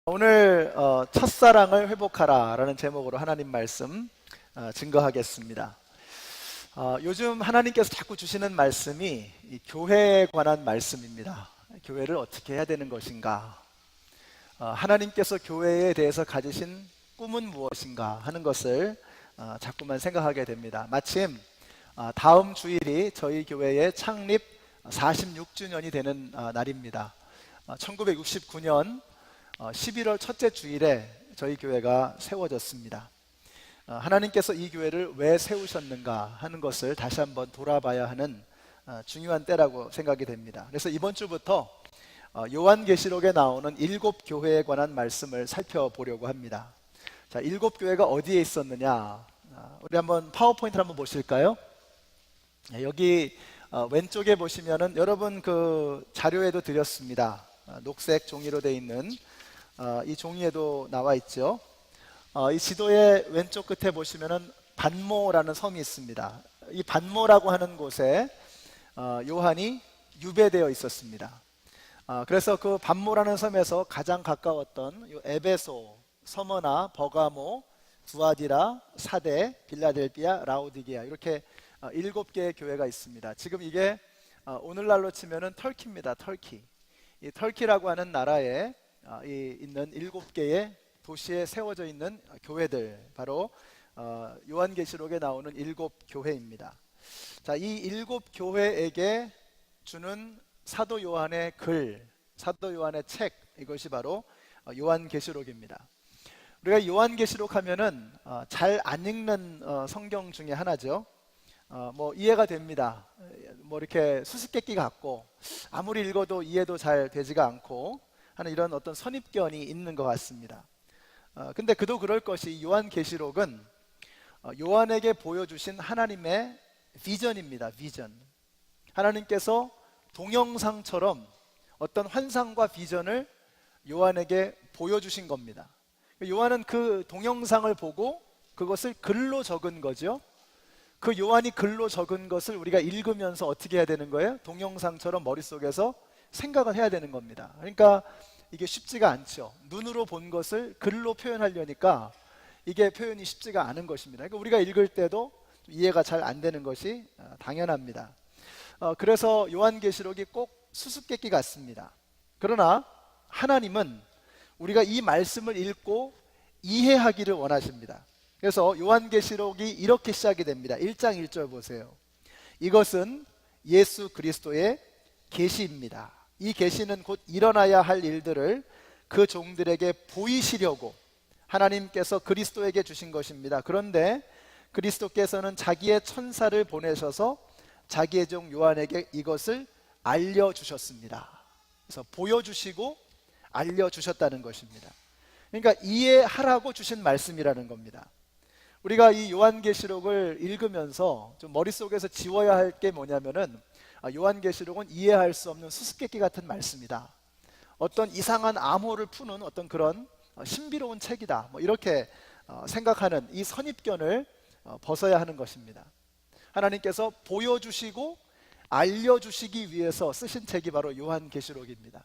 오늘 첫사랑을 회복하라 라는 제목으로 하나님 말씀 증거하겠습니다. 요즘 하나님께서 자꾸 주시는 말씀이 이 교회에 관한 말씀입니다. 교회를 어떻게 해야 되는 것인가, 하나님께서 교회에 대해서 가지신 꿈은 무엇인가 하는 것을 자꾸만 생각하게 됩니다. 마침 다음 주일이 저희 교회의 창립 46주년이 되는 날입니다. 1969년 11월 첫째 주일에 저희 교회가 세워졌습니다. 하나님께서 이 교회를 왜 세우셨는가 하는 것을 다시 한번 돌아봐야 하는 중요한 때라고 생각이 됩니다. 그래서 이번 주부터 요한계시록에 나오는 7교회에 관한 말씀을 살펴보려고 합니다. 자, 7교회가 어디에 있었느냐, 우리 한번 파워포인트를 한번 보실까요? 여기 왼쪽에 보시면은 여러분 그 자료에도 드렸습니다. 녹색 종이로 되어 있는 이 종이에도 나와 있죠. 이 지도의 왼쪽 끝에 보시면은 반모라는 섬이 있습니다. 이 반모라고 하는 곳에 요한이 유배되어 있었습니다. 그래서 그 반모라는 섬에서 가장 가까웠던 요 에베소, 서머나, 버가모, 두아디라, 사데, 빌라델비아, 라오디게아, 이렇게 7개의 교회가 있습니다. 지금 이게 오늘날로 치면은 터키입니다. 터키. 이 터키라고 하는 나라에 있는 7개의 도시에 세워져 있는 교회들, 바로 요한계시록에 나오는 7교회입니다. 자, 이 7교회에게 주는 사도 요한의 글, 사도 요한의 책, 이것이 바로 요한계시록입니다. 우리가 요한계시록 하면은 잘 안 읽는 성경 중에 하나죠. 뭐 이해가 됩니다. 뭐 이렇게 수수께끼 같고 아무리 읽어도 이해도 잘 되지가 않고 하는 이런 어떤 선입견이 있는 것 같습니다. 근데 그도 그럴 것이 요한계시록은 요한에게 보여주신 하나님의 비전입니다. 비전. 하나님께서 동영상처럼 어떤 환상과 비전을 요한에게 보여주신 겁니다. 요한은 그 동영상을 보고 그것을 글로 적은 거죠. 그 요한이 글로 적은 것을 우리가 읽으면서 어떻게 해야 되는 거예요? 동영상처럼 머릿속에서 생각을 해야 되는 겁니다. 그러니까 이게 쉽지가 않죠. 눈으로 본 것을 글로 표현하려니까 이게 표현이 쉽지가 않은 것입니다. 그러니까 우리가 읽을 때도 이해가 잘 안 되는 것이 당연합니다. 그래서 요한계시록이 꼭 수수께끼 같습니다. 그러나 하나님은 우리가 이 말씀을 읽고 이해하기를 원하십니다. 그래서 요한계시록이 이렇게 시작이 됩니다. 1장 1절 보세요. 이것은 예수 그리스도의 계시입니다. 이 계시는 곧 일어나야 할 일들을 그 종들에게 보이시려고 하나님께서 그리스도에게 주신 것입니다. 그런데 그리스도께서는 자기의 천사를 보내셔서 자기의 종 요한에게 이것을 알려주셨습니다. 그래서 보여주시고 알려주셨다는 것입니다. 그러니까 이해하라고 주신 말씀이라는 겁니다. 우리가 이 요한계시록을 읽으면서 좀 머릿속에서 지워야 할 게 뭐냐면은, 요한계시록은 이해할 수 없는 수수께끼 같은 말씀이다, 어떤 이상한 암호를 푸는 어떤 그런 신비로운 책이다, 뭐 이렇게 생각하는 이 선입견을 벗어야 하는 것입니다. 하나님께서 보여주시고 알려주시기 위해서 쓰신 책이 바로 요한계시록입니다.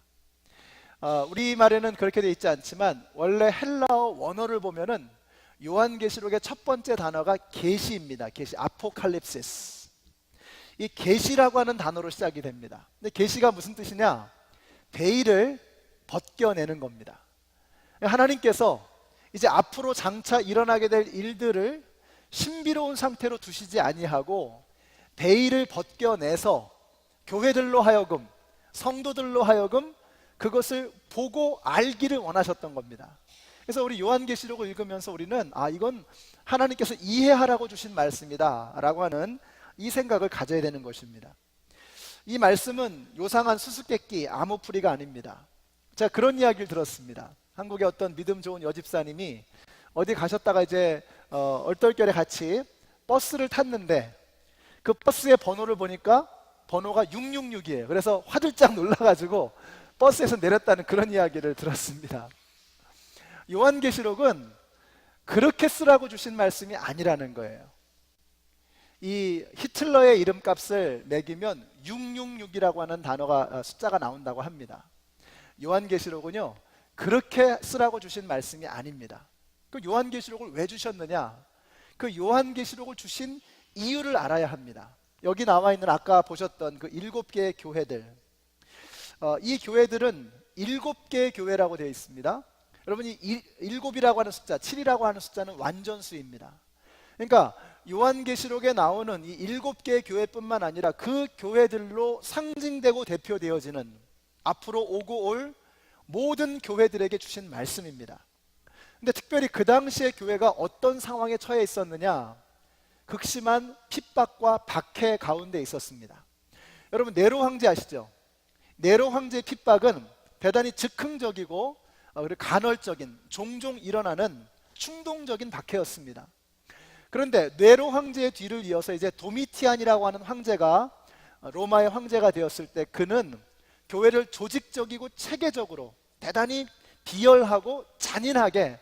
우리말에는 그렇게 되어 있지 않지만 원래 헬라어 원어를 보면은 요한계시록의 첫 번째 단어가 계시입니다. 계시, 아포칼립시스. 이 계시라고 하는 단어로 시작이 됩니다. 근데 계시가 무슨 뜻이냐? 베일을 벗겨내는 겁니다. 하나님께서 이제 앞으로 장차 일어나게 될 일들을 신비로운 상태로 두시지 아니하고 베일을 벗겨내서 교회들로 하여금, 성도들로 하여금 그것을 보고 알기를 원하셨던 겁니다. 그래서 우리 요한계시록을 읽으면서 우리는 이건 하나님께서 이해하라고 주신 말씀이다 라고 하는 이 생각을 가져야 되는 것입니다. 이 말씀은 요상한 수수께끼, 암호풀이가 아닙니다. 제가 그런 이야기를 들었습니다. 한국의 어떤 믿음 좋은 여집사님이 어디 가셨다가 이제 얼떨결에 같이 버스를 탔는데 그 버스의 번호를 보니까 번호가 666이에요. 그래서 화들짝 놀라가지고 버스에서 내렸다는 그런 이야기를 들었습니다. 요한계시록은 그렇게 쓰라고 주신 말씀이 아니라는 거예요. 이 히틀러의 이름값을 매기면 666이라고 하는 단어가, 숫자가 나온다고 합니다. 요한계시록은요, 그렇게 쓰라고 주신 말씀이 아닙니다. 그 요한계시록을 왜 주셨느냐? 그 요한계시록을 주신 이유를 알아야 합니다. 여기 나와 있는 아까 보셨던 그 7개의 교회들, 이 교회들은 7개의 교회라고 되어 있습니다. 여러분이 7이라고 하는 숫자, 7이라고 하는 숫자는 완전수입니다. 그러니까 요한계시록에 나오는 이 7개의 교회뿐만 아니라 그 교회들로 상징되고 대표되어지는 앞으로 오고 올 모든 교회들에게 주신 말씀입니다. 근데 특별히 그 당시에 교회가 어떤 상황에 처해 있었느냐? 극심한 핍박과 박해 가운데 있었습니다. 여러분 네로 황제 아시죠? 네로 황제의 핍박은 대단히 즉흥적이고 그리고 간헐적인, 종종 일어나는 충동적인 박해였습니다. 그런데 네로 황제의 뒤를 이어서 이제 도미티안이라고 하는 황제가 로마의 황제가 되었을 때 그는 교회를 조직적이고 체계적으로 대단히 비열하고 잔인하게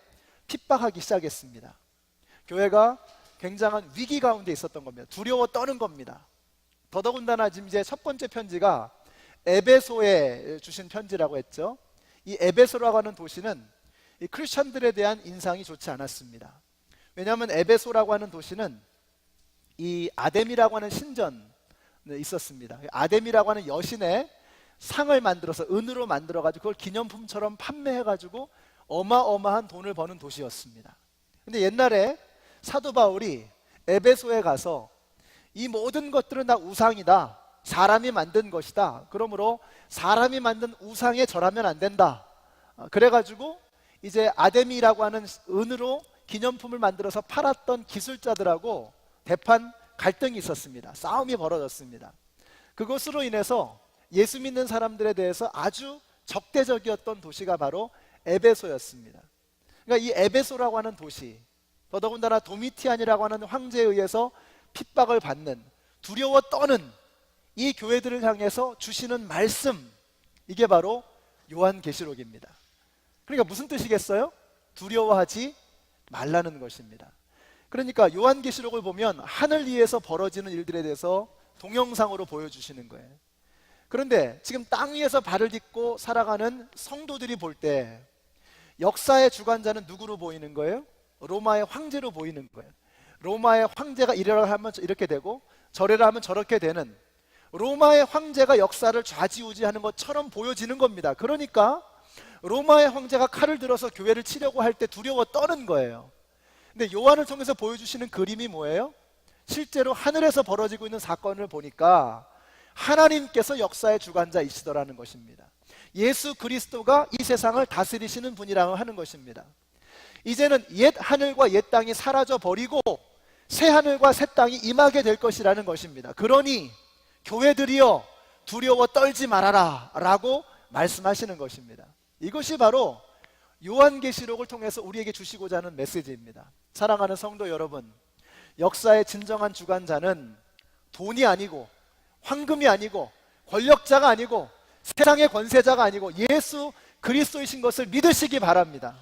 핍박하기 시작했습니다. 교회가 굉장한 위기 가운데 있었던 겁니다. 두려워 떠는 겁니다. 더더군다나 지금 이제 첫 번째 편지가 에베소에 주신 편지라고 했죠. 이 에베소라고 하는 도시는 이 크리스천들에 대한 인상이 좋지 않았습니다. 왜냐하면 에베소라고 하는 도시는 이 아데미라고 하는 신전에 있었습니다. 아데미라고 하는 여신의 상을 만들어서 은으로 만들어가지고 그걸 기념품처럼 판매해가지고 어마어마한 돈을 버는 도시였습니다. 근데 옛날에 사도 바울이 에베소에 가서 이 모든 것들은 다 우상이다, 사람이 만든 것이다, 그러므로 사람이 만든 우상에 절하면 안 된다, 그래가지고 이제 아데미라고 하는 은으로 기념품을 만들어서 팔았던 기술자들하고 대판 갈등이 있었습니다. 싸움이 벌어졌습니다. 그것으로 인해서 예수 믿는 사람들에 대해서 아주 적대적이었던 도시가 바로 에베소였습니다. 그러니까 이 에베소라고 하는 도시, 더더군다나 도미티안이라고 하는 황제에 의해서 핍박을 받는, 두려워 떠는 이 교회들을 향해서 주시는 말씀, 이게 바로 요한계시록입니다. 그러니까 무슨 뜻이겠어요? 두려워하지 말라는 것입니다. 그러니까 요한계시록을 보면 하늘 위에서 벌어지는 일들에 대해서 동영상으로 보여주시는 거예요. 그런데 지금 땅 위에서 발을 딛고 살아가는 성도들이 볼 때 역사의 주관자는 누구로 보이는 거예요? 로마의 황제로 보이는 거예요. 로마의 황제가 이래라 하면 이렇게 되고 저래라 하면 저렇게 되는, 로마의 황제가 역사를 좌지우지하는 것처럼 보여지는 겁니다. 그러니까 로마의 황제가 칼을 들어서 교회를 치려고 할 때 두려워 떠는 거예요. 근데 요한을 통해서 보여주시는 그림이 뭐예요? 실제로 하늘에서 벌어지고 있는 사건을 보니까 하나님께서 역사의 주관자이시더라는 것입니다. 예수 그리스도가 이 세상을 다스리시는 분이라고 하는 것입니다. 이제는 옛 하늘과 옛 땅이 사라져 버리고 새 하늘과 새 땅이 임하게 될 것이라는 것입니다. 그러니 교회들이여 두려워 떨지 말아라 라고 말씀하시는 것입니다. 이것이 바로 요한계시록을 통해서 우리에게 주시고자 하는 메시지입니다. 사랑하는 성도 여러분, 역사의 진정한 주관자는 돈이 아니고 황금이 아니고 권력자가 아니고 세상의 권세자가 아니고 예수 그리스도이신 것을 믿으시기 바랍니다.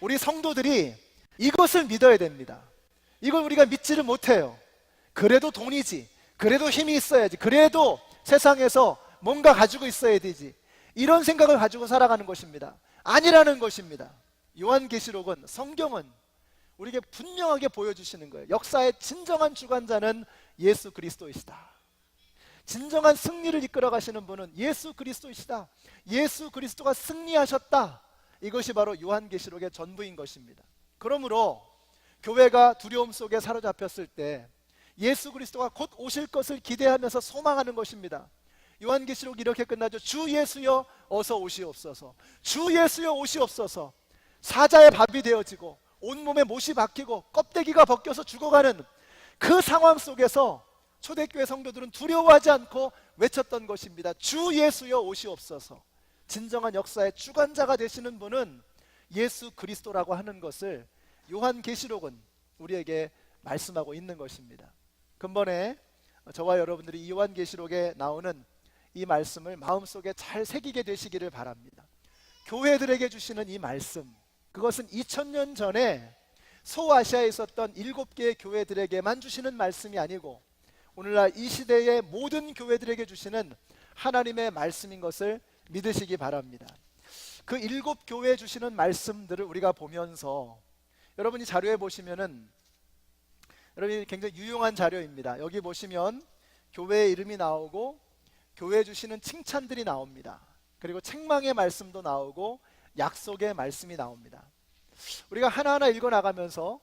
우리 성도들이 이것을 믿어야 됩니다. 이걸 우리가 믿지를 못해요. 그래도 돈이지, 그래도 힘이 있어야지, 그래도 세상에서 뭔가 가지고 있어야 되지, 이런 생각을 가지고 살아가는 것입니다. 아니라는 것입니다. 요한계시록은, 성경은 우리에게 분명하게 보여주시는 거예요. 역사의 진정한 주관자는 예수 그리스도이시다. 진정한 승리를 이끌어 가시는 분은 예수 그리스도이시다. 예수 그리스도가 승리하셨다. 이것이 바로 요한계시록의 전부인 것입니다. 그러므로 교회가 두려움 속에 사로잡혔을 때 예수 그리스도가 곧 오실 것을 기대하면서 소망하는 것입니다. 요한계시록이 이렇게 끝나죠. 주 예수여 어서 오시옵소서. 주 예수여 오시옵소서. 사자의 밥이 되어지고 온몸에 못이 박히고 껍데기가 벗겨서 죽어가는 그 상황 속에서 초대교회 성도들은 두려워하지 않고 외쳤던 것입니다. 주 예수여 오시옵소서. 진정한 역사의 주관자가 되시는 분은 예수 그리스도라고 하는 것을 요한계시록은 우리에게 말씀하고 있는 것입니다. 근본에 저와 여러분들이 이 요한계시록에 나오는 이 말씀을 마음속에 잘 새기게 되시기를 바랍니다. 교회들에게 주시는 이 말씀, 그것은 2000년 전에 소아시아에 있었던 7개의 교회들에게만 주시는 말씀이 아니고 오늘날 이 시대의 모든 교회들에게 주시는 하나님의 말씀인 것을 믿으시기 바랍니다. 그 7교회에 주시는 말씀들을 우리가 보면서 여러분이 자료에 보시면은 여러분이 굉장히 유용한 자료입니다. 여기 보시면 교회의 이름이 나오고 교회에 주시는 칭찬들이 나옵니다. 그리고 책망의 말씀도 나오고 약속의 말씀이 나옵니다. 우리가 하나하나 읽어나가면서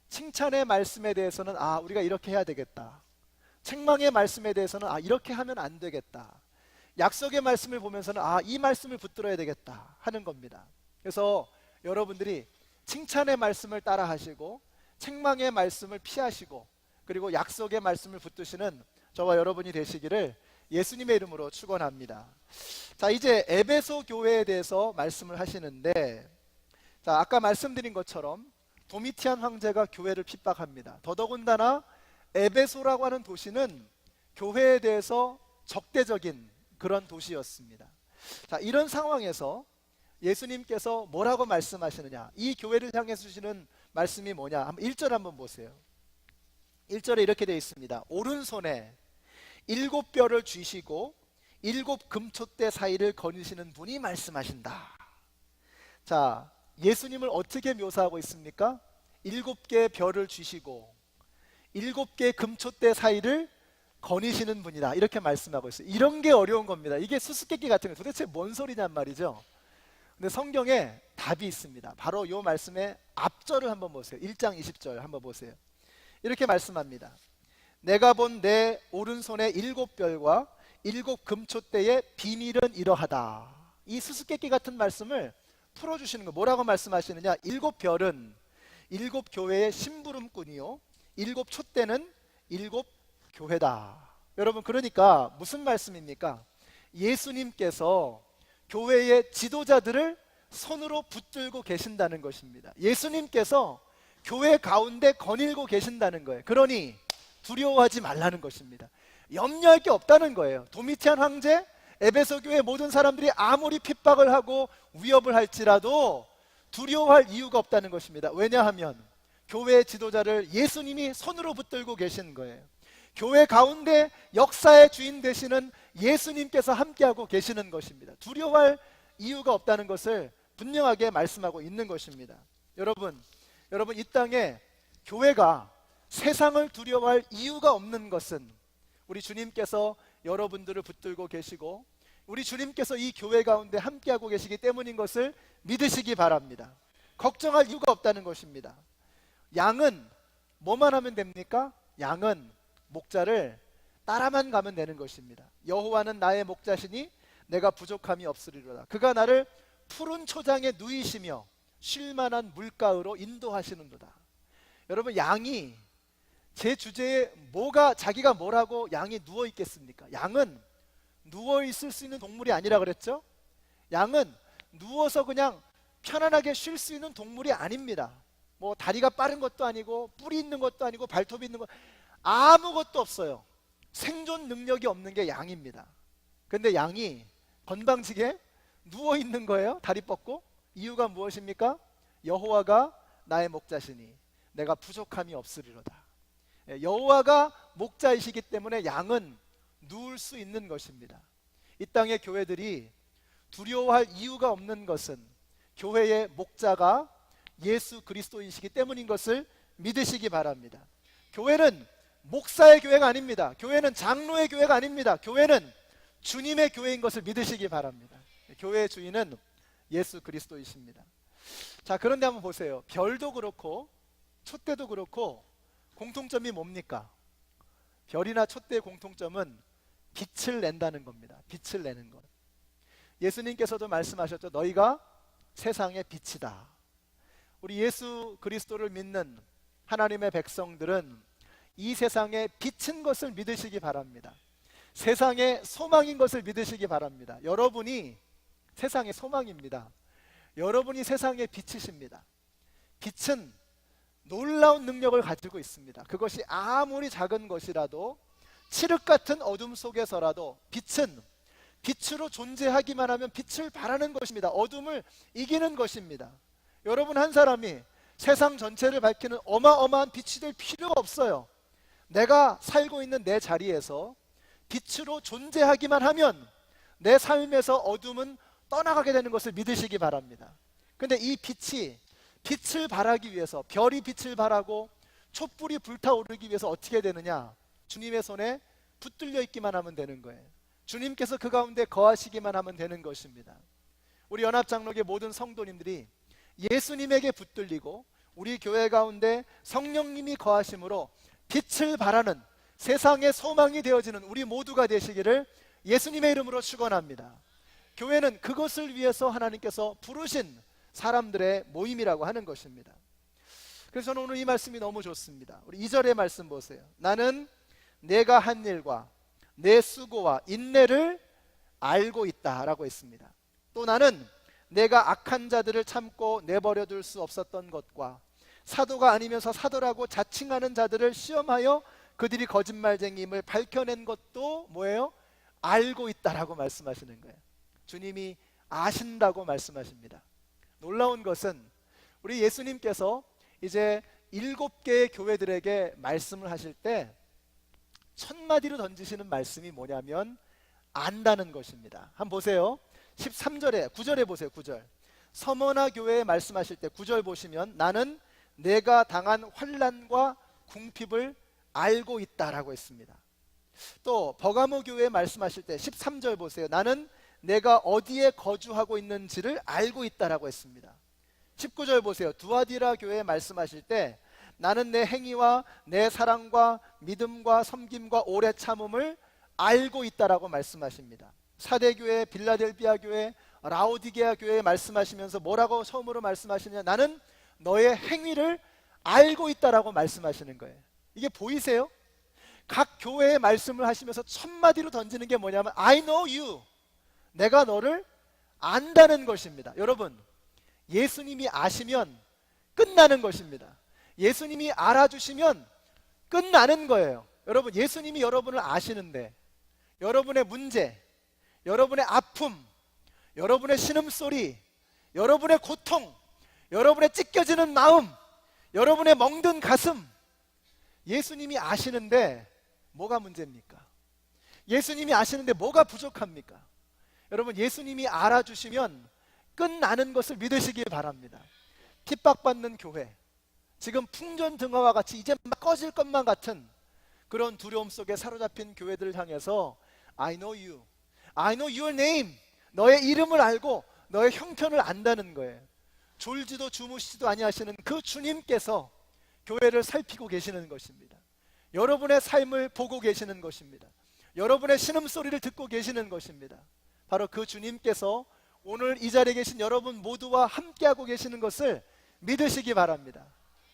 칭찬의 말씀에 대해서는 우리가 이렇게 해야 되겠다. 책망의 말씀에 대해서는 이렇게 하면 안 되겠다. 약속의 말씀을 보면서는 이 말씀을 붙들어야 되겠다 하는 겁니다. 그래서 여러분들이 칭찬의 말씀을 따라 하시고 책망의 말씀을 피하시고 그리고 약속의 말씀을 붙드시는 저와 여러분이 되시기를 예수님의 이름으로 축원합니다. 자, 이제 에베소 교회에 대해서 말씀을 하시는데, 자, 아까 말씀드린 것처럼 도미티안 황제가 교회를 핍박합니다. 더더군다나 에베소라고 하는 도시는 교회에 대해서 적대적인 그런 도시였습니다. 자, 이런 상황에서 예수님께서 뭐라고 말씀하시느냐, 이 교회를 향해 주시는 말씀이 뭐냐, 1절 한번 보세요. 1절에 이렇게 되어 있습니다. 오른손에 7뼈를 쥐시고 7 금촛대 사이를 거니시는 분이 말씀하신다. 자, 예수님을 어떻게 묘사하고 있습니까? 7개의 벼를 쥐시고 7개의 금촛대 사이를 거니시는 분이다, 이렇게 말씀하고 있어요. 이런 게 어려운 겁니다. 이게 수수께끼 같은 거 도대체 뭔 소리냔 말이죠. 근데 성경에 답이 있습니다. 바로 이 말씀의 앞절을 한번 보세요. 1장 20절 한번 보세요. 이렇게 말씀합니다. 내가 본 내 오른손의 7뼈와 7 금촛대의 비밀은 이러하다. 이 수수께끼 같은 말씀을 풀어주시는 거, 뭐라고 말씀하시느냐, 7별은 7교회의 심부름꾼이요 7 촛대는 7 교회다. 여러분, 그러니까 무슨 말씀입니까? 예수님께서 교회의 지도자들을 손으로 붙들고 계신다는 것입니다. 예수님께서 교회 가운데 거닐고 계신다는 거예요. 그러니 두려워하지 말라는 것입니다. 염려할 게 없다는 거예요. 도미티안 황제, 에베소 교회 모든 사람들이 아무리 핍박을 하고 위협을 할지라도 두려워할 이유가 없다는 것입니다. 왜냐하면 교회의 지도자를 예수님이 손으로 붙들고 계신 거예요. 교회 가운데 역사의 주인 되시는 예수님께서 함께하고 계시는 것입니다. 두려워할 이유가 없다는 것을 분명하게 말씀하고 있는 것입니다. 여러분 이 땅에 교회가 세상을 두려워할 이유가 없는 것은 우리 주님께서 여러분들을 붙들고 계시고 우리 주님께서 이 교회 가운데 함께하고 계시기 때문인 것을 믿으시기 바랍니다. 걱정할 이유가 없다는 것입니다. 양은 뭐만 하면 됩니까? 양은 목자를 따라만 가면 되는 것입니다. 여호와는 나의 목자시니 내가 부족함이 없으리로다. 그가 나를 푸른 초장에 누이시며 쉴만한 물가으로 인도하시는도다. 여러분, 양이 제 주제에 자기가 뭐라고 양이 누워 있겠습니까? 양은 누워 있을 수 있는 동물이 아니라 그랬죠? 양은 누워서 그냥 편안하게 쉴 수 있는 동물이 아닙니다. 뭐 다리가 빠른 것도 아니고 뿔이 있는 것도 아니고 발톱이 있는 것 아무것도 없어요. 생존 능력이 없는 게 양입니다. 근데 양이 건방지게 누워 있는 거예요. 다리 뻗고. 이유가 무엇입니까? 여호와가 나의 목자시니 내가 부족함이 없으리로다. 여호와가 목자이시기 때문에 양은 누울 수 있는 것입니다. 이 땅의 교회들이 두려워할 이유가 없는 것은 교회의 목자가 예수 그리스도이시기 때문인 것을 믿으시기 바랍니다. 교회는 목사의 교회가 아닙니다. 교회는 장로의 교회가 아닙니다. 교회는 주님의 교회인 것을 믿으시기 바랍니다. 교회의 주인은 예수 그리스도이십니다. 자, 그런데 한번 보세요. 별도 그렇고 촛대도 그렇고 공통점이 뭡니까? 별이나 촛대의 공통점은 빛을 낸다는 겁니다. 빛을 내는 것. 예수님께서도 말씀하셨죠. 너희가 세상의 빛이다. 우리 예수 그리스도를 믿는 하나님의 백성들은 이 세상에 빛인 것을 믿으시기 바랍니다. 세상의 소망인 것을 믿으시기 바랍니다. 여러분이 세상의 소망입니다. 여러분이 세상의 빛이십니다. 빛은 놀라운 능력을 가지고 있습니다. 그것이 아무리 작은 것이라도 칠흑 같은 어둠 속에서라도 빛은 빛으로 존재하기만 하면 빛을 발하는 것입니다. 어둠을 이기는 것입니다. 여러분 한 사람이 세상 전체를 밝히는 어마어마한 빛이 될 필요가 없어요. 내가 살고 있는 내 자리에서 빛으로 존재하기만 하면 내 삶에서 어둠은 떠나가게 되는 것을 믿으시기 바랍니다. 근데 이 빛을 발하기 위해서, 별이 빛을 발하고 촛불이 불타오르기 위해서 어떻게 되느냐? 주님의 손에 붙들려 있기만 하면 되는 거예요. 주님께서 그 가운데 거하시기만 하면 되는 것입니다. 우리 연합장로교 모든 성도님들이 예수님에게 붙들리고 우리 교회 가운데 성령님이 거하심으로 빛을 발하는 세상의 소망이 되어지는 우리 모두가 되시기를 예수님의 이름으로 축원합니다. 교회는 그것을 위해서 하나님께서 부르신 사람들의 모임이라고 하는 것입니다. 그래서 저는 오늘 이 말씀이 너무 좋습니다. 우리 2절의 말씀 보세요. 나는 내가 한 일과 내 수고와 인내를 알고 있다라고 했습니다. 또 나는 내가 악한 자들을 참고 내버려 둘 수 없었던 것과 사도가 아니면서 사도라고 자칭하는 자들을 시험하여 그들이 거짓말쟁이임을 밝혀낸 것도 뭐예요? 알고 있다라고 말씀하시는 거예요. 주님이 아신다고 말씀하십니다. 놀라운 것은 우리 예수님께서 이제 7개의 교회들에게 말씀을 하실 때 첫 마디로 던지시는 말씀이 뭐냐면 안다는 것입니다. 한번 보세요. 13절에 9절에 보세요. 9절. 서머나 교회에 말씀하실 때 9절 보시면 나는 내가 당한 환난과 궁핍을 알고 있다라고 했습니다. 또 버가모 교회에 말씀하실 때 13절 보세요. 나는 내가 어디에 거주하고 있는지를 알고 있다라고 했습니다. 19절 보세요. 두아디라 교회에 말씀하실 때 나는 내 행위와 내 사랑과 믿음과 섬김과 오래 참음을 알고 있다라고 말씀하십니다. 사대교회, 빌라델비아 교회, 라오디게아 교회에 말씀하시면서 뭐라고 처음으로 말씀하시느냐? 나는 너의 행위를 알고 있다라고 말씀하시는 거예요. 이게 보이세요? 각 교회에 말씀을 하시면서 첫 마디로 던지는 게 뭐냐면 I know you. 내가 너를 안다는 것입니다. 여러분, 예수님이 아시면 끝나는 것입니다. 예수님이 알아주시면 끝나는 거예요. 여러분, 예수님이 여러분을 아시는데 여러분의 문제, 여러분의 아픔, 여러분의 신음소리, 여러분의 고통, 여러분의 찢겨지는 마음, 여러분의 멍든 가슴, 예수님이 아시는데 뭐가 문제입니까? 예수님이 아시는데 뭐가 부족합니까? 여러분, 예수님이 알아주시면 끝나는 것을 믿으시기 바랍니다. 핍박받는 교회, 지금 풍전등화와 같이 이제 막 꺼질 것만 같은 그런 두려움 속에 사로잡힌 교회들을 향해서 I know you, I know your name, 너의 이름을 알고 너의 형편을 안다는 거예요. 졸지도 주무시지도 아니하시는 그 주님께서 교회를 살피고 계시는 것입니다. 여러분의 삶을 보고 계시는 것입니다. 여러분의 신음소리를 듣고 계시는 것입니다. 바로 그 주님께서 오늘 이 자리에 계신 여러분 모두와 함께하고 계시는 것을 믿으시기 바랍니다.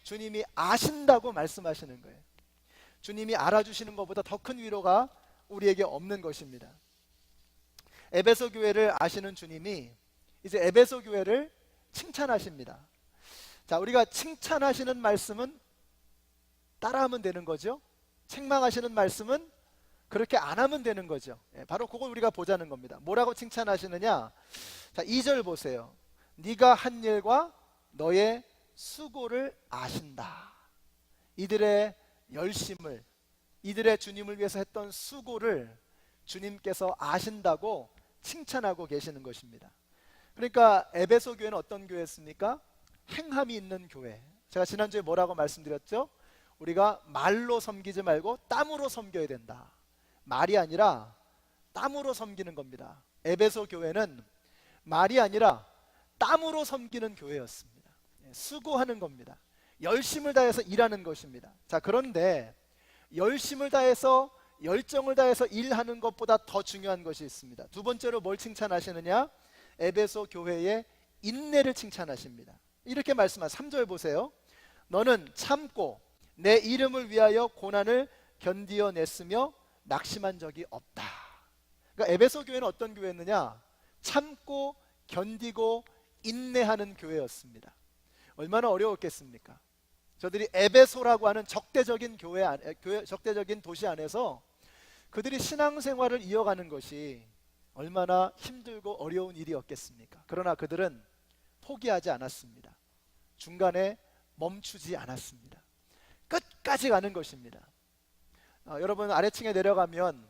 주님이 아신다고 말씀하시는 거예요. 주님이 알아주시는 것보다 더 큰 위로가 우리에게 없는 것입니다. 에베소 교회를 아시는 주님이 이제 에베소 교회를 칭찬하십니다. 자, 우리가 칭찬하시는 말씀은 따라하면 되는 거죠. 책망하시는 말씀은 그렇게 안 하면 되는 거죠. 바로 그걸 우리가 보자는 겁니다. 뭐라고 칭찬하시느냐? 자, 2절 보세요. 네가 한 일과 너의 수고를 아신다. 이들의 열심을, 이들의 주님을 위해서 했던 수고를 주님께서 아신다고 칭찬하고 계시는 것입니다. 그러니까 에베소 교회는 어떤 교회였습니까? 행함이 있는 교회. 제가 지난주에 뭐라고 말씀드렸죠? 우리가 말로 섬기지 말고 땀으로 섬겨야 된다. 말이 아니라 땀으로 섬기는 겁니다. 에베소 교회는 말이 아니라 땀으로 섬기는 교회였습니다. 수고하는 겁니다. 열심을 다해서 일하는 것입니다. 자, 그런데 열심을 다해서, 열정을 다해서 일하는 것보다 더 중요한 것이 있습니다. 두 번째로 뭘 칭찬하시느냐? 에베소 교회의 인내를 칭찬하십니다. 이렇게 말씀하세요. 3절 보세요. 너는 참고 내 이름을 위하여 고난을 견디어냈으며 낙심한 적이 없다. 그러니까 에베소 교회는 어떤 교회였느냐? 참고 견디고 인내하는 교회였습니다. 얼마나 어려웠겠습니까? 저들이 에베소라고 하는 적대적인 적대적인 도시 안에서 그들이 신앙생활을 이어가는 것이 얼마나 힘들고 어려운 일이었겠습니까? 그러나 그들은 포기하지 않았습니다. 중간에 멈추지 않았습니다. 끝까지 가는 것입니다. 여러분, 아래층에 내려가면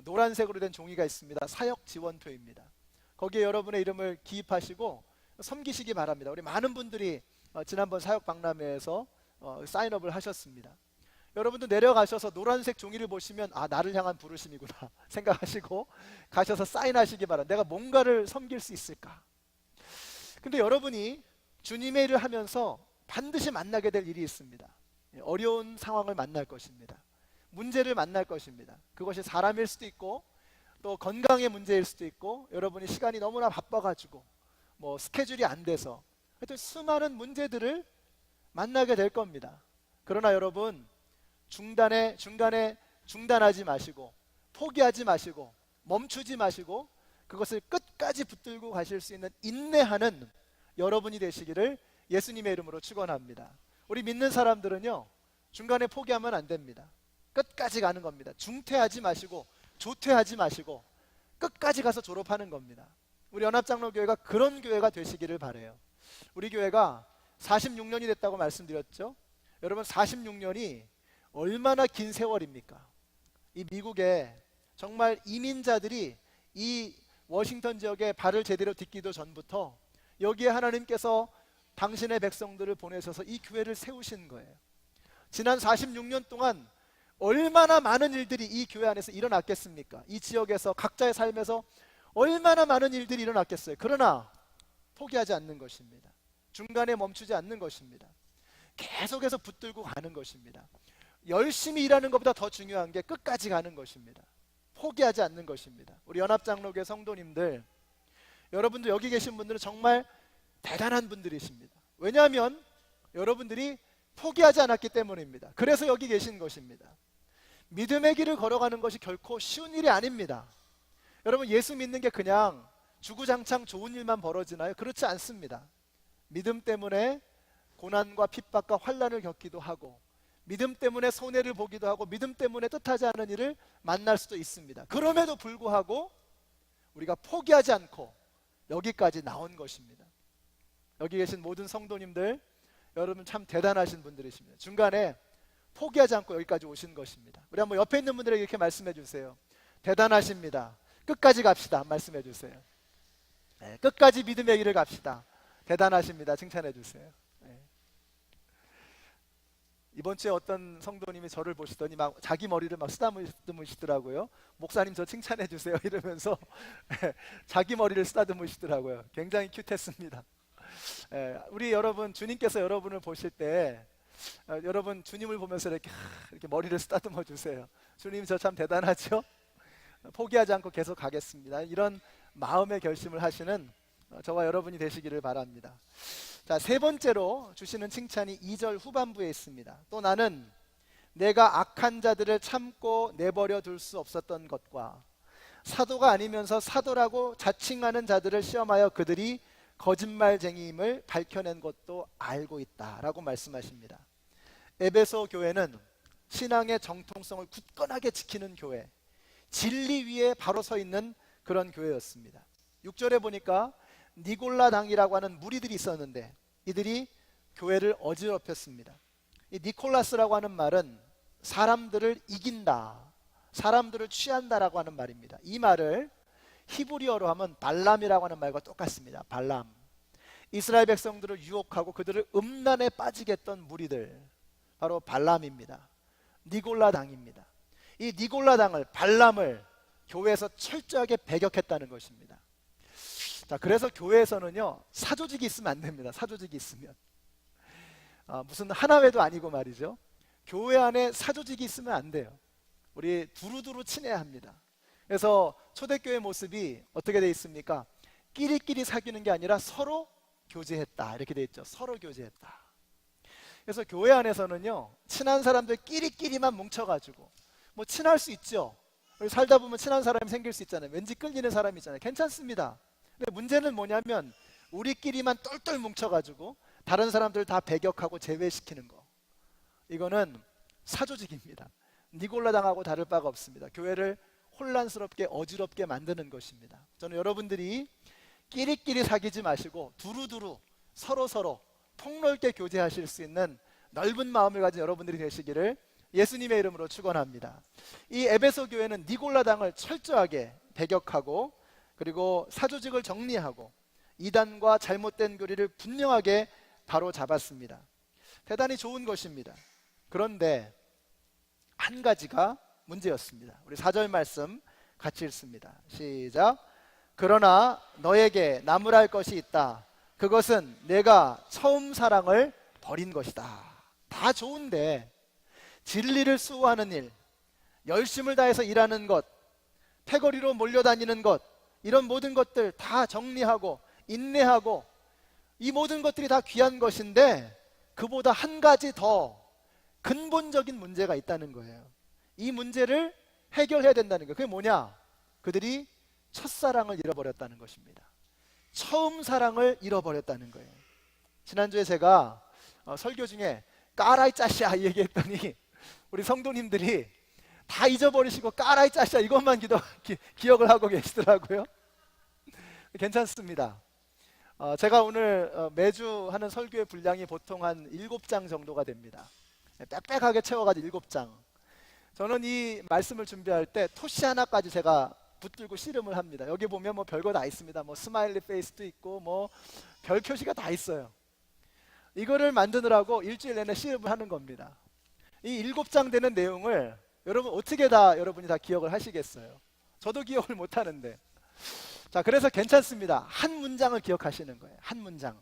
노란색으로 된 종이가 있습니다. 사역 지원표입니다. 거기에 여러분의 이름을 기입하시고 섬기시기 바랍니다. 우리 많은 분들이 지난번 사역 박람회에서 사인업을 하셨습니다. 여러분도 내려가셔서 노란색 종이를 보시면 아, 나를 향한 부르심이구나 생각하시고 가셔서 사인하시기 바랍니다. 내가 뭔가를 섬길 수 있을까? 근데 여러분이 주님의 일을 하면서 반드시 만나게 될 일이 있습니다. 어려운 상황을 만날 것입니다. 문제를 만날 것입니다. 그것이 사람일 수도 있고 또 건강의 문제일 수도 있고 여러분이 시간이 너무나 바빠가지고 뭐 스케줄이 안 돼서 하여튼 수많은 문제들을 만나게 될 겁니다. 그러나 여러분 중간에 중단하지 마시고 포기하지 마시고 멈추지 마시고 그것을 끝까지 붙들고 가실 수 있는 인내하는 여러분이 되시기를 예수님의 이름으로 축원합니다. 우리 믿는 사람들은요 중간에 포기하면 안 됩니다. 끝까지 가는 겁니다. 중퇴하지 마시고 조퇴하지 마시고 끝까지 가서 졸업하는 겁니다. 우리 연합장로교회가 그런 교회가 되시기를 바라요. 우리 교회가 46년이 됐다고 말씀드렸죠. 여러분 46년이 얼마나 긴 세월입니까? 이 미국에 정말 이민자들이 이 워싱턴 지역에 발을 제대로 딛기도 전부터 여기에 하나님께서 당신의 백성들을 보내셔서 이 교회를 세우신 거예요. 지난 46년 동안 얼마나 많은 일들이 이 교회 안에서 일어났겠습니까? 이 지역에서 각자의 삶에서 얼마나 많은 일들이 일어났겠어요. 그러나 포기하지 않는 것입니다. 중간에 멈추지 않는 것입니다. 계속해서 붙들고 가는 것입니다. 열심히 일하는 것보다 더 중요한 게 끝까지 가는 것입니다. 포기하지 않는 것입니다. 우리 연합장로교회 성도님들, 여러분들 여기 계신 분들은 정말 대단한 분들이십니다. 왜냐하면 여러분들이 포기하지 않았기 때문입니다. 그래서 여기 계신 것입니다. 믿음의 길을 걸어가는 것이 결코 쉬운 일이 아닙니다. 여러분 예수 믿는 게 그냥 주구장창 좋은 일만 벌어지나요? 그렇지 않습니다. 믿음 때문에 고난과 핍박과 환난을 겪기도 하고 믿음 때문에 손해를 보기도 하고 믿음 때문에 뜻하지 않은 일을 만날 수도 있습니다. 그럼에도 불구하고 우리가 포기하지 않고 여기까지 나온 것입니다. 여기 계신 모든 성도님들 여러분 참 대단하신 분들이십니다. 중간에 포기하지 않고 여기까지 오신 것입니다. 우리 한번 옆에 있는 분들에게 이렇게 말씀해 주세요. 대단하십니다. 끝까지 갑시다. 말씀해 주세요. 네, 끝까지 믿음의 길을 갑시다. 대단하십니다. 칭찬해 주세요. 네. 이번 주에 어떤 성도님이 저를 보시더니 막 자기 머리를 막 쓰다듬으시더라고요. 목사님 저 칭찬해 주세요 이러면서 자기 머리를 쓰다듬으시더라고요. 굉장히 큐트했습니다. 우리 여러분 주님께서 여러분을 보실 때 여러분 주님을 보면서 이렇게 머리를 쓰다듬어 주세요. 주님 저 참 대단하죠? 포기하지 않고 계속 가겠습니다. 이런 마음의 결심을 하시는 저와 여러분이 되시기를 바랍니다. 자, 세 번째로 주시는 칭찬이 2절 후반부에 있습니다. 또 나는 내가 악한 자들을 참고 내버려 둘 수 없었던 것과 사도가 아니면서 사도라고 자칭하는 자들을 시험하여 그들이 거짓말쟁이임을 밝혀낸 것도 알고 있다라고 말씀하십니다. 에베소 교회는 신앙의 정통성을 굳건하게 지키는 교회, 진리 위에 바로 서 있는 그런 교회였습니다. 6절에 보니까 니골라당이라고 하는 무리들이 있었는데 이들이 교회를 어지럽혔습니다. 이 니콜라스라고 하는 말은 사람들을 이긴다, 사람들을 취한다라고 하는 말입니다. 이 말을 히브리어로 하면 발람이라고 하는 말과 똑같습니다. 발람. 이스라엘 백성들을 유혹하고 그들을 음란에 빠지게 했던 무리들, 바로 발람입니다. 니골라당입니다. 이 니골라당을, 발람을 교회에서 철저하게 배격했다는 것입니다. 자, 그래서 교회에서는요 사조직이 있으면 안 됩니다. 사조직이 있으면 무슨 하나회도 아니고 말이죠. 교회 안에 사조직이 있으면 안 돼요. 우리 두루두루 친해야 합니다. 그래서 초대교회 모습이 어떻게 되어 있습니까? 끼리끼리 사귀는 게 아니라 서로 교제했다 이렇게 되어 있죠. 서로 교제했다. 그래서 교회 안에서는요 친한 사람들 끼리끼리만 뭉쳐가지고 뭐 친할 수 있죠. 살다 보면 친한 사람이 생길 수 있잖아요. 왠지 끌리는 사람이 있잖아요. 괜찮습니다. 근데 문제는 뭐냐면 우리끼리만 똘똘 뭉쳐가지고 다른 사람들 다 배격하고 제외시키는 거, 이거는 사조직입니다. 니골라당하고 다를 바가 없습니다. 교회를 혼란스럽게 어지럽게 만드는 것입니다. 저는 여러분들이 끼리끼리 사귀지 마시고 두루두루 서로서로 폭넓게 교제하실 수 있는 넓은 마음을 가진 여러분들이 되시기를 예수님의 이름으로 축원합니다. 이 에베소 교회는 니골라당을 철저하게 배격하고 그리고 사조직을 정리하고 이단과 잘못된 교리를 분명하게 바로 잡았습니다. 대단히 좋은 것입니다. 그런데 한 가지가 문제였습니다. 우리 4절 말씀 같이 읽습니다. 시작. 그러나 너에게 나무랄 것이 있다. 그것은 내가 처음 사랑을 버린 것이다. 다 좋은데 진리를 수호하는 일, 열심을 다해서 일하는 것, 패거리로 몰려다니는 것, 이런 모든 것들 다 정리하고 인내하고 이 모든 것들이 다 귀한 것인데 그보다 한 가지 더 근본적인 문제가 있다는 거예요. 이 문제를 해결해야 된다는 거예요. 그게 뭐냐? 그들이 첫사랑을 잃어버렸다는 것입니다. 처음 사랑을 잃어버렸다는 거예요. 지난주에 제가 설교 중에 까라이 짜샤 얘기했더니 우리 성도님들이 다 잊어버리시고 까라이 짜샤 이것만 기억을 하고 계시더라고요. 괜찮습니다. 제가 오늘 매주 하는 설교의 분량이 보통 한 7장 정도가 됩니다. 빽빽하게 채워가지고 7장. 저는 이 말씀을 준비할 때 토시 하나까지 제가 붙들고 씨름을 합니다. 여기 보면 뭐 별거 다 있습니다. 뭐 스마일리 페이스도 있고 뭐 별 표시가 다 있어요. 이거를 만드느라고 일주일 내내 씨름을 하는 겁니다. 이 7장 되는 내용을 여러분 어떻게 여러분이 다 기억을 하시겠어요? 저도 기억을 못 하는데. 자, 그래서 괜찮습니다. 한 문장을 기억하시는 거예요. 한 문장.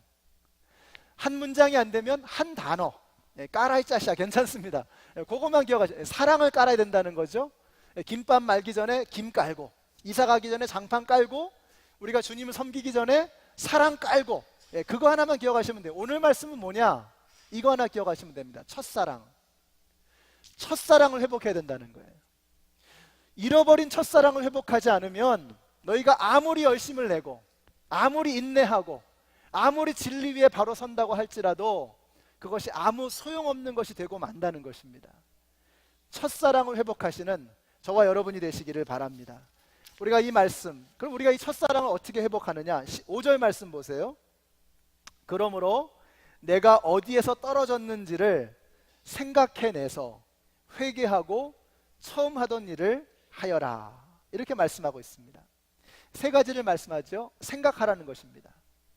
한 문장이 안 되면 한 단어. 까라이 짜샤 괜찮습니다. 그것만 기억하세요. 사랑을 깔아야 된다는 거죠. 김밥 말기 전에 김 깔고, 이사 가기 전에 장판 깔고, 우리가 주님을 섬기기 전에 사랑 깔고, 그거 하나만 기억하시면 돼요. 오늘 말씀은 뭐냐? 이거 하나 기억하시면 됩니다. 첫사랑. 첫사랑을 회복해야 된다는 거예요. 잃어버린 첫사랑을 회복하지 않으면 너희가 아무리 열심을 내고 아무리 인내하고 아무리 진리 위에 바로 선다고 할지라도 그것이 아무 소용없는 것이 되고 만다는 것입니다. 첫사랑을 회복하시는 저와 여러분이 되시기를 바랍니다. 우리가 이 말씀, 그럼 우리가 이 첫사랑을 어떻게 회복하느냐? 5절 말씀 보세요. 그러므로 내가 어디에서 떨어졌는지를 생각해내서 회개하고 처음 하던 일을 하여라. 이렇게 말씀하고 있습니다. 세 가지를 말씀하죠. 생각하라는 것입니다.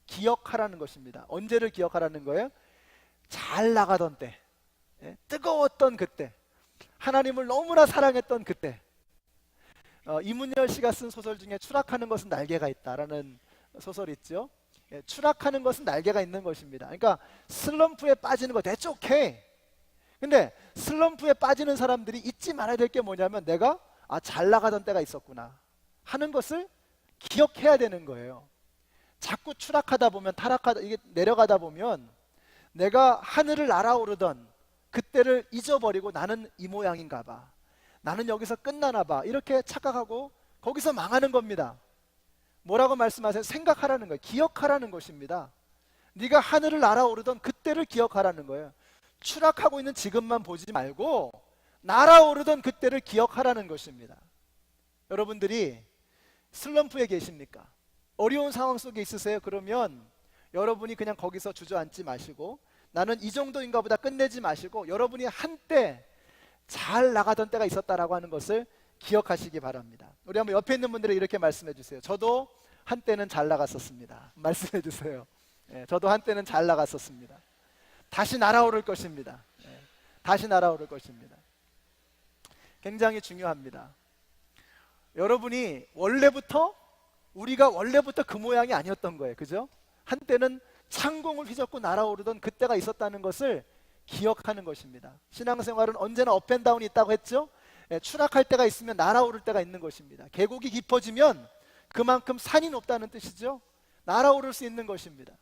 기억하라는 것입니다. 언제를 기억하라는 거예요? 잘 나가던 때, 뜨거웠던 그때, 하나님을 너무나 사랑했던 그때. 이문열 씨가 쓴 소설 중에 추락하는 것은 날개가 있다라는 소설이 있죠. 추락하는 것은 날개가 있는 것입니다. 그러니까 슬럼프에 빠지는 거 that's okay. 근데 슬럼프에 빠지는 사람들이 잊지 말아야 될 게 뭐냐면 내가 잘 나가던 때가 있었구나 하는 것을 기억해야 되는 거예요. 자꾸 추락하다 보면 이게 내려가다 보면 내가 하늘을 날아오르던 그때를 잊어버리고 나는 이 모양인가 봐, 나는 여기서 끝나나 봐, 이렇게 착각하고 거기서 망하는 겁니다. 뭐라고 말씀하세요? 생각하라는 거예요. 기억하라는 것입니다. 네가 하늘을 날아오르던 그때를 기억하라는 거예요. 추락하고 있는 지금만 보지 말고 날아오르던 그때를 기억하라는 것입니다. 여러분들이 슬럼프에 계십니까? 어려운 상황 속에 있으세요? 그러면 여러분이 그냥 거기서 주저앉지 마시고 나는 이 정도인가 보다 끝내지 마시고 여러분이 한때 잘 나가던 때가 있었다라고 하는 것을 기억하시기 바랍니다. 우리 한번 옆에 있는 분들이 이렇게 말씀해 주세요. 저도 한때는 잘 나갔었습니다. 말씀해 주세요. 저도 한때는 잘 나갔었습니다. 다시 날아오를 것입니다. 다시 날아오를 것입니다. 굉장히 중요합니다. 여러분이 우리가 원래부터 그 모양이 아니었던 거예요. 그죠? 한때는 창공을 휘젓고 날아오르던 그때가 있었다는 것을 기억하는 것입니다. 신앙생활은 언제나 업앤다운이 있다고 했죠? 추락할 때가 있으면 날아오를 때가 있는 것입니다. 계곡이 깊어지면 그만큼 산이 높다는 뜻이죠. 날아오를 수 있는 것입니다.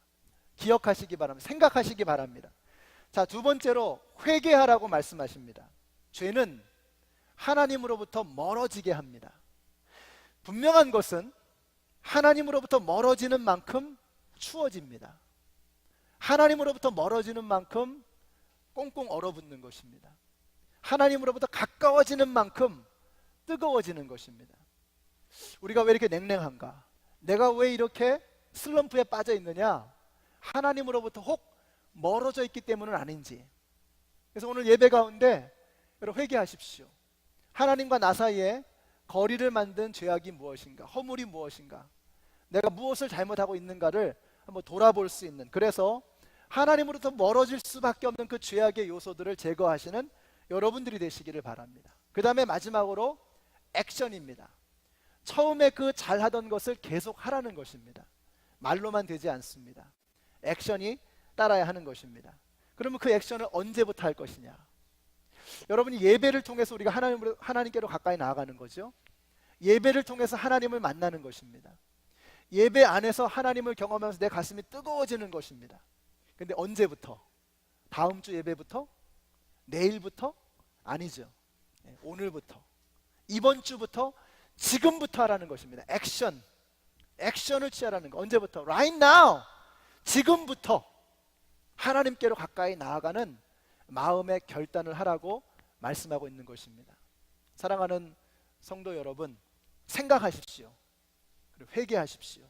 기억하시기 바랍니다. 생각하시기 바랍니다. 자, 두 번째로 회개하라고 말씀하십니다. 죄는 하나님으로부터 멀어지게 합니다. 분명한 것은 하나님으로부터 멀어지는 만큼 추워집니다. 하나님으로부터 멀어지는 만큼 꽁꽁 얼어붙는 것입니다. 하나님으로부터 가까워지는 만큼 뜨거워지는 것입니다. 우리가 왜 이렇게 냉랭한가? 내가 왜 이렇게 슬럼프에 빠져 있느냐? 하나님으로부터 혹 멀어져 있기 때문은 아닌지. 그래서 오늘 예배 가운데 여러분 회개하십시오. 하나님과 나 사이에 거리를 만든 죄악이 무엇인가? 허물이 무엇인가? 내가 무엇을 잘못하고 있는가를 한번 돌아볼 수 있는, 그래서 하나님으로부터 멀어질 수밖에 없는 그 죄악의 요소들을 제거하시는 여러분들이 되시기를 바랍니다. 그 다음에 마지막으로 액션입니다. 처음에 그 잘하던 것을 계속 하라는 것입니다. 말로만 되지 않습니다. 액션이 따라야 하는 것입니다. 그러면 그 액션을 언제부터 할 것이냐? 여러분이 예배를 통해서 우리가 하나님께로 가까이 나아가는 거죠. 예배를 통해서 하나님을 만나는 것입니다. 예배 안에서 하나님을 경험하면서 내 가슴이 뜨거워지는 것입니다. 근데 언제부터? 다음 주 예배부터? 내일부터? 아니죠. 오늘부터, 이번 주부터, 지금부터 하라는 것입니다. 액션을 취하라는 거. 언제부터? Right now, 지금부터 하나님께로 가까이 나아가는 마음의 결단을 하라고 말씀하고 있는 것입니다. 사랑하는 성도 여러분, 생각하십시오. 그리고 회개하십시오.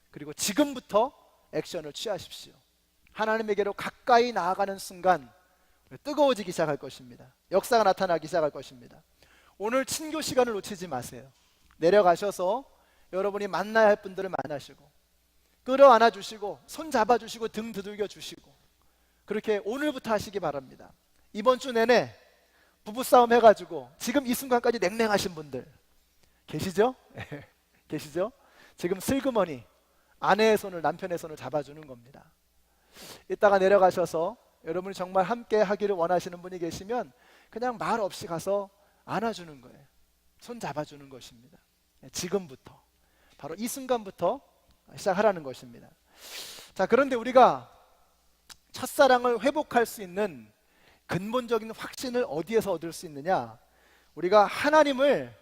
그리고 지금부터 액션을 취하십시오. 하나님에게로 가까이 나아가는 순간 뜨거워지기 시작할 것입니다. 역사가 나타나기 시작할 것입니다. 오늘 친교 시간을 놓치지 마세요. 내려가셔서 여러분이 만나야 할 분들을 만나시고, 끌어안아 주시고, 손 잡아 주시고, 등 두들겨 주시고, 그렇게 오늘부터 하시기 바랍니다. 이번 주 내내 부부싸움 해가지고 지금 이 순간까지 냉랭하신 분들 계시죠? 계시죠? 지금 슬그머니 아내의 손을, 남편의 손을 잡아주는 겁니다. 이따가 내려가셔서 여러분이 정말 함께 하기를 원하시는 분이 계시면 그냥 말 없이 가서 안아주는 거예요. 손 잡아주는 것입니다. 지금부터, 바로 이 순간부터 시작하라는 것입니다. 자, 그런데 우리가 첫사랑을 회복할 수 있는 근본적인 확신을 어디에서 얻을 수 있느냐? 우리가 하나님을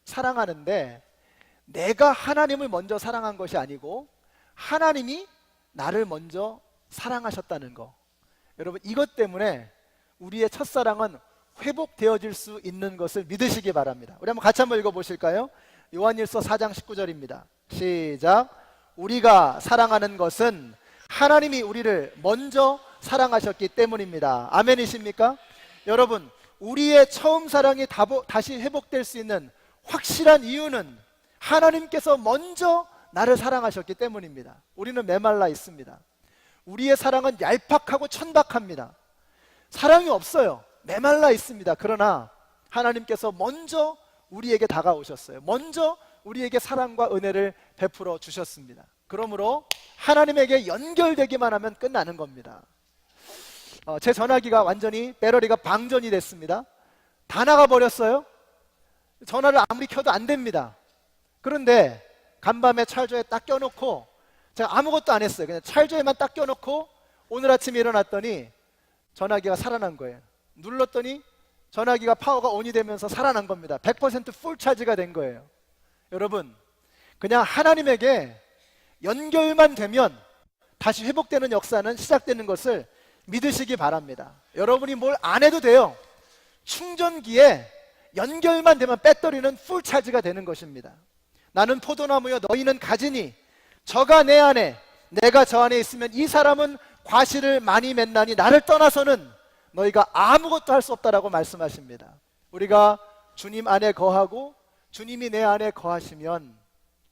사랑하는데 내가 하나님을 먼저 사랑한 것이 아니고 하나님이 나를 먼저 사랑하셨다는 거. 여러분, 이것 때문에 우리의 첫사랑은 회복되어질 수 있는 것을 믿으시기 바랍니다. 우리 같이 한번 읽어보실까요? 요한일서 4장 19절입니다. 시작. 우리가 사랑하는 것은 하나님이 우리를 먼저 사랑하셨기 때문입니다. 아멘이십니까? 여러분, 우리의 처음 사랑이 다시 회복될 수 있는 확실한 이유는 하나님께서 먼저 나를 사랑하셨기 때문입니다. 우리는 메말라 있습니다. 우리의 사랑은 얄팍하고 천박합니다. 사랑이 없어요. 메말라 있습니다. 그러나 하나님께서 먼저 우리에게 다가오셨어요. 먼저 우리에게 사랑과 은혜를 베풀어 주셨습니다. 그러므로 하나님에게 연결되기만 하면 끝나는 겁니다. 제 전화기가 완전히 배터리가 방전이 됐습니다. 다 나가버렸어요. 전화를 아무리 켜도 안 됩니다. 그런데 간밤에 찰저에 딱 껴놓고 제가 아무것도 안 했어요. 그냥 찰저에만 딱 껴놓고 오늘 아침에 일어났더니 전화기가 살아난 거예요. 눌렀더니 전화기가 파워가 온이 되면서 살아난 겁니다. 100% 풀 차지가 된 거예요. 여러분, 그냥 하나님에게 연결만 되면 다시 회복되는 역사는 시작되는 것을 믿으시기 바랍니다. 여러분이 뭘 안 해도 돼요. 충전기에 연결만 되면 배터리는 풀 차지가 되는 것입니다. 나는 포도나무여 너희는 가지니 저가 내 안에 내가 저 안에 있으면 이 사람은 과실을 많이 맺나니 나를 떠나서는 너희가 아무것도 할 수 없다라고 말씀하십니다. 우리가 주님 안에 거하고 주님이 내 안에 거하시면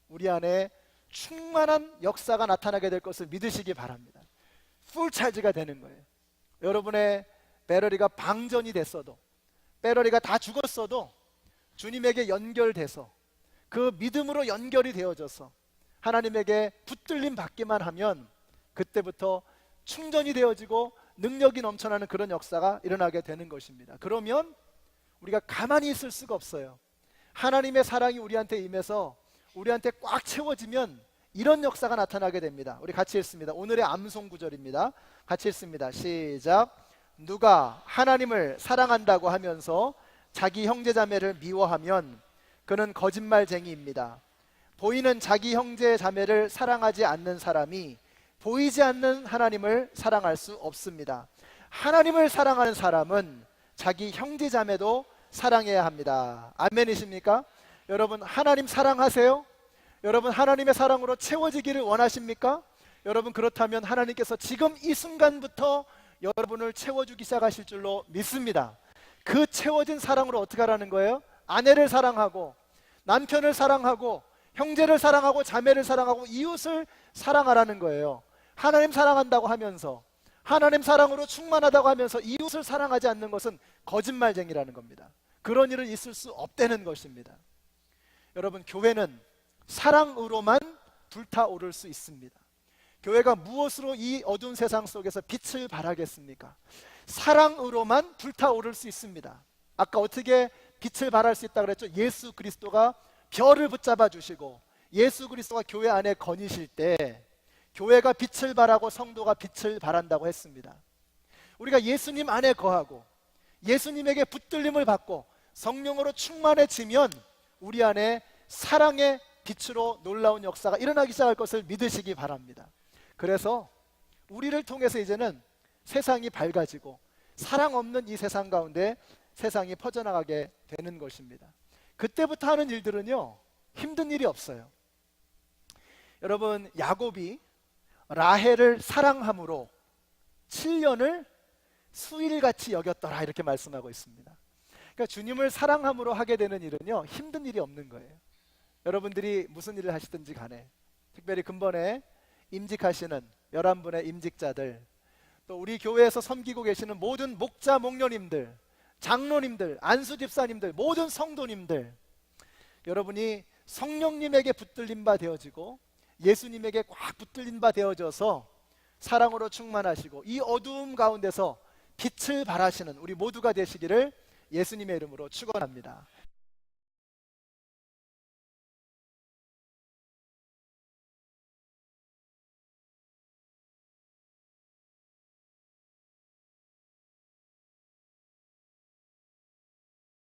우리 안에 충만한 역사가 나타나게 될 것을 믿으시기 바랍니다. 풀 차지가 되는 거예요. 여러분의 배터리가 방전이 됐어도, 배터리가 다 죽었어도 주님에게 연결돼서 그 믿음으로 연결이 되어져서 하나님에게 붙들림 받기만 하면 그때부터 충전이 되어지고 능력이 넘쳐나는 그런 역사가 일어나게 되는 것입니다. 그러면 우리가 가만히 있을 수가 없어요. 하나님의 사랑이 우리한테 임해서 우리한테 꽉 채워지면 이런 역사가 나타나게 됩니다. 우리 같이 읽습니다. 오늘의 암송 구절입니다. 같이 읽습니다. 시작. 누가 하나님을 사랑한다고 하면서 자기 형제자매를 미워하면 그는 거짓말쟁이입니다. 보이는 자기 형제 자매를 사랑하지 않는 사람이 보이지 않는 하나님을 사랑할 수 없습니다. 하나님을 사랑하는 사람은 자기 형제 자매도 사랑해야 합니다. 아멘이십니까? 여러분, 하나님 사랑하세요? 여러분, 하나님의 사랑으로 채워지기를 원하십니까? 여러분, 그렇다면 하나님께서 지금 이 순간부터 여러분을 채워주기 시작하실 줄로 믿습니다. 그 채워진 사랑으로 어떻게 하라는 거예요? 아내를 사랑하고 남편을 사랑하고 형제를 사랑하고 자매를 사랑하고 이웃을 사랑하라는 거예요. 하나님 사랑한다고 하면서, 하나님 사랑으로 충만하다고 하면서 이웃을 사랑하지 않는 것은 거짓말쟁이라는 겁니다. 그런 일은 있을 수 없다는 것입니다. 여러분, 교회는 사랑으로만 불타오를 수 있습니다. 교회가 무엇으로 이 어두운 세상 속에서 빛을 발하겠습니까? 사랑으로만 불타오를 수 있습니다. 아까 어떻게 빛을 발할 수 있다고 그랬죠? 예수 그리스도가 별을 붙잡아 주시고 예수 그리스도가 교회 안에 거니실 때 교회가 빛을 발하고 성도가 빛을 발한다고 했습니다. 우리가 예수님 안에 거하고 예수님에게 붙들림을 받고 성령으로 충만해지면 우리 안에 사랑의 빛으로 놀라운 역사가 일어나기 시작할 것을 믿으시기 바랍니다. 그래서 우리를 통해서 이제는 세상이 밝아지고 사랑 없는 이 세상 가운데 세상이 퍼져나가게 되는 것입니다. 그때부터 하는 일들은요, 힘든 일이 없어요. 여러분, 야곱이 라헬을 사랑함으로 7년을 수일같이 여겼더라 이렇게 말씀하고 있습니다. 그러니까 주님을 사랑함으로 하게 되는 일은요, 힘든 일이 없는 거예요. 여러분들이 무슨 일을 하시든지 간에, 특별히 근본에 임직하시는 11분의 임직자들, 또 우리 교회에서 섬기고 계시는 모든 목자 목녀님들, 장로님들, 안수 집사님들, 모든 성도님들, 여러분이 성령님에게 붙들린 바 되어지고 예수님에게 꽉 붙들린 바 되어져서 사랑으로 충만하시고 이 어두움 가운데서 빛을 발하시는 우리 모두가 되시기를 예수님의 이름으로 축원합니다.